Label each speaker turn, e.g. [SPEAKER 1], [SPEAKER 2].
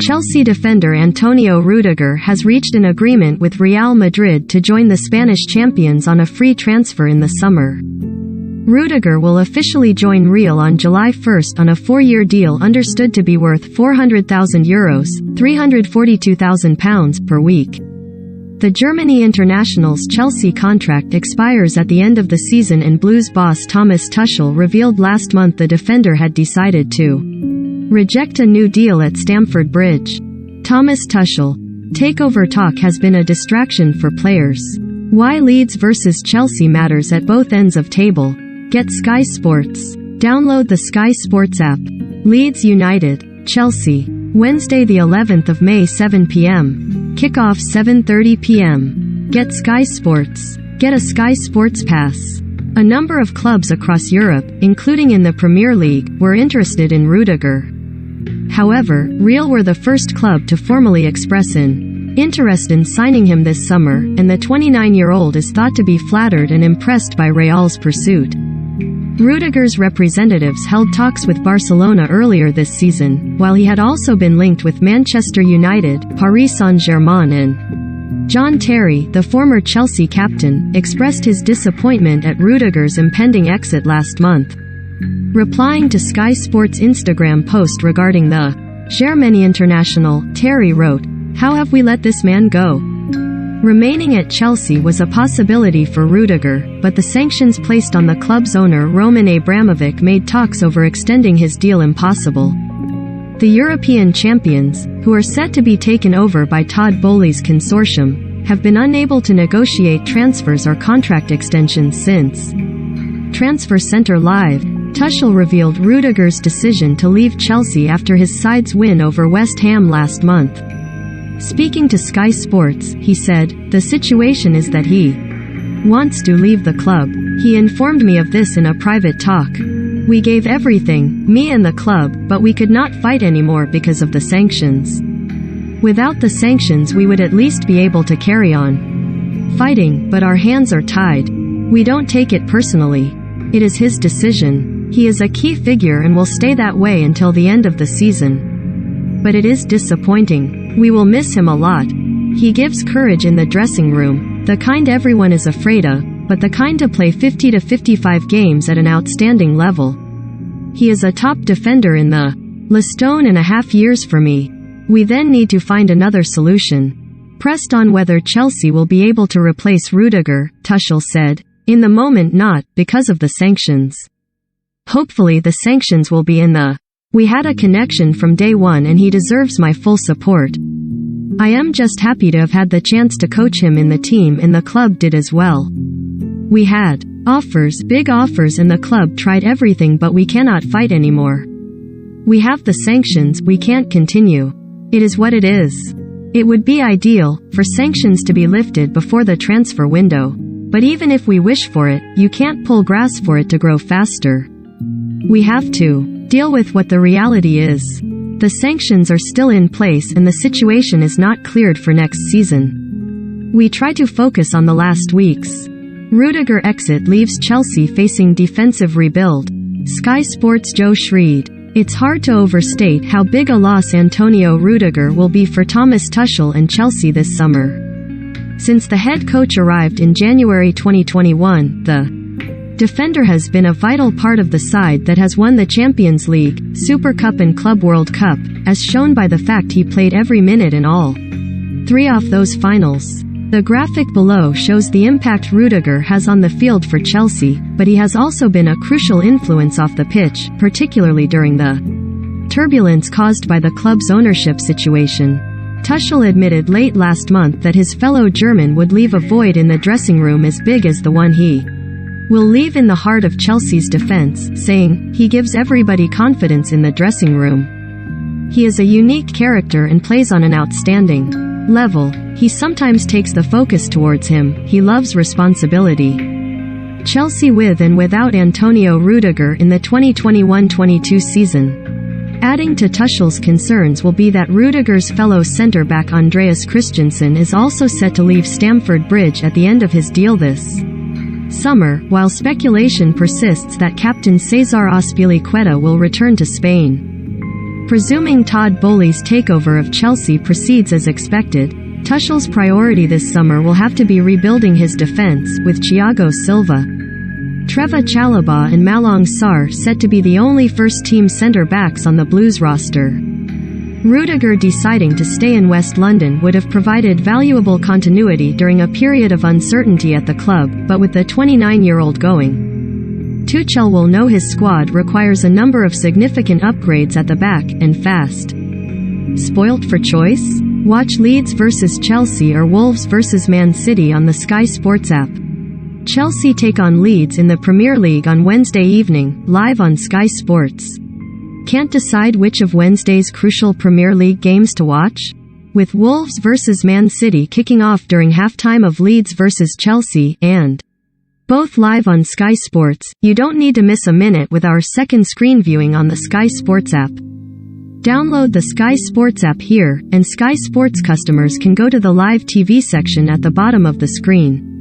[SPEAKER 1] Chelsea defender Antonio Rudiger has reached an agreement with Real Madrid to join the Spanish champions on a free transfer in the summer. Rudiger will officially join Real on July 1 on a 4-year deal understood to be worth €400,000, £342,000 per week. The Germany international's Chelsea contract expires at the end of the season, and Blues boss Thomas Tuchel revealed last month the defender had decided to reject a new deal at Stamford Bridge. Thomas Tuchel: takeover talk has been a distraction for players. Why Leeds vs Chelsea matters at both ends of table. Get Sky Sports. Download the Sky Sports app. Leeds United, Chelsea. Wednesday the 11th of May 7 p.m. Kickoff 7:30 p.m. Get Sky Sports. Get a Sky Sports Pass. A number of clubs across Europe, including in the Premier League, were interested in Rudiger. However, Real were the first club to formally express an interest in signing him this summer, and the 29-year-old is thought to be flattered and impressed by Real's pursuit. Rudiger's representatives held talks with Barcelona earlier this season, while he had also been linked with Manchester United, Paris Saint-Germain and John Terry, the former Chelsea captain, expressed his disappointment at Rudiger's impending exit last month. Replying to Sky Sports' Instagram post regarding the Germany international, Terry wrote, "How have we let this man go?" Remaining at Chelsea was a possibility for Rudiger, but the sanctions placed on the club's owner Roman Abramovich made talks over extending his deal impossible. The European champions, who are set to be taken over by Todd Boehly's consortium, have been unable to negotiate transfers or contract extensions since. Transfer Center Live. Tuchel revealed Rudiger's decision to leave Chelsea after his side's win over West Ham last month. Speaking to Sky Sports, he said, "The situation is that he wants to leave the club. He informed me of this in a private talk. We gave everything, me and the club, but we could not fight anymore because of the sanctions. Without the sanctions we would at least be able to carry on fighting, but our hands are tied. We don't take it personally. It is his decision. He is a key figure and will stay that way until the end of the season. But it is disappointing. We will miss him a lot. He gives courage in the dressing room, the kind everyone is afraid of, but the kind to play 50 to 55 games at an outstanding level. He is a top defender in the last 2.5 years for me. We then need to find another solution." Pressed on whether Chelsea will be able to replace Rudiger, Tuchel said, "In the moment not, because of the sanctions. Hopefully the sanctions will be in the We had a connection from day one and he deserves my full support. I am just happy to have had the chance to coach him in the team, and the club did as well. We had offers, big offers, and the club tried everything, but we cannot fight anymore. We have the sanctions, we can't continue. It is what it is. It would be ideal for sanctions to be lifted before the transfer window. But even if we wish for it, you can't pull grass for it to grow faster. We have to deal with what the reality is. The sanctions are still in place and the situation is not cleared for next season. We try to focus on the last weeks." Rudiger exit leaves Chelsea facing defensive rebuild. Sky Sports' Joe Schreed: "It's hard to overstate how big a loss Antonio Rudiger will be for Thomas Tuchel and Chelsea this summer. Since the head coach arrived in January 2021, the defender has been a vital part of the side that has won the Champions League, Super Cup and Club World Cup, as shown by the fact he played every minute in all 3 of those finals. The graphic below shows the impact Rudiger has on the field for Chelsea, but he has also been a crucial influence off the pitch, particularly during the turbulence caused by the club's ownership situation. Tuchel admitted late last month that his fellow German would leave a void in the dressing room as big as the one he will leave in the heart of Chelsea's defense, saying, "He gives everybody confidence in the dressing room. He is a unique character and plays on an outstanding level. He sometimes takes the focus towards him. He loves responsibility." Chelsea with and without Antonio Rudiger in the 2021-22 season. Adding to Tuchel's concerns will be that Rudiger's fellow centre-back Andreas Christensen is also set to leave Stamford Bridge at the end of his deal this summer, while speculation persists that captain Cesar Azpilicueta will return to Spain. Presuming Todd Boehly's takeover of Chelsea proceeds as expected, Tuchel's priority this summer will have to be rebuilding his defense, with Thiago Silva, Trevor Chalobah and Malang Sarr set to be the only first-team centre-backs on the Blues roster. Rudiger deciding to stay in West London would have provided valuable continuity during a period of uncertainty at the club, but with the 29-year-old going, Tuchel will know his squad requires a number of significant upgrades at the back, and fast. Spoilt for choice? Watch Leeds vs Chelsea or Wolves vs Man City on the Sky Sports app. Chelsea take on Leeds in the Premier League on Wednesday evening, live on Sky Sports. Can't decide which of Wednesday's crucial Premier League games to watch? With Wolves vs Man City kicking off during halftime of Leeds vs Chelsea, and both live on Sky Sports, you don't need to miss a minute with our second screen viewing on the Sky Sports app. Download the Sky Sports app here, and Sky Sports customers can go to the live TV section at the bottom of the screen.